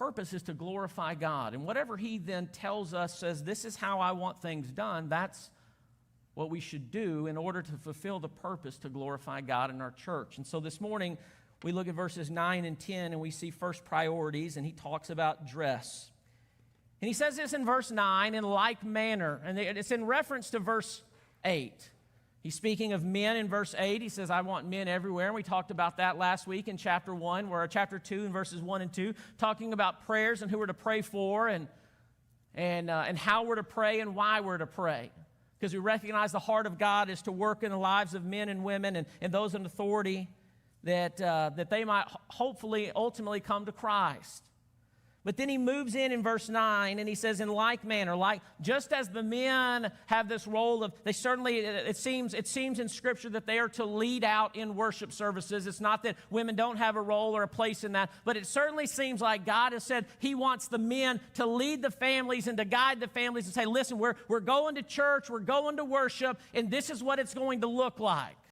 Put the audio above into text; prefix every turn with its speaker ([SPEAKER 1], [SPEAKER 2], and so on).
[SPEAKER 1] purpose is to glorify God. And whatever he then tells us, says, this is how I want things done, that's what we should do in order to fulfill the purpose to glorify God in our church. And so this morning, we look at verses 9 and 10, and we see first priorities, and he talks about dress. And he says this in verse 9, in like manner, and it's in reference to verse 8. He's speaking of men in verse 8. He says, I want men everywhere. And we talked about that last week in chapter 1, where chapter 2 in verses 1 and 2, talking about prayers and who we're to pray for and how we're to pray and why we're to pray. Because we recognize the heart of God is to work in the lives of men and women and those in authority that they might hopefully ultimately come to Christ. But then he moves in verse 9, and he says, in like manner, like just as the men have this role of, they certainly, it seems in Scripture that they are to lead out in worship services. It's not that women don't have a role or a place in that, but it certainly seems like God has said he wants the men to lead the families and to guide the families and say, listen, we're going to church, we're going to worship, and this is what it's going to look like.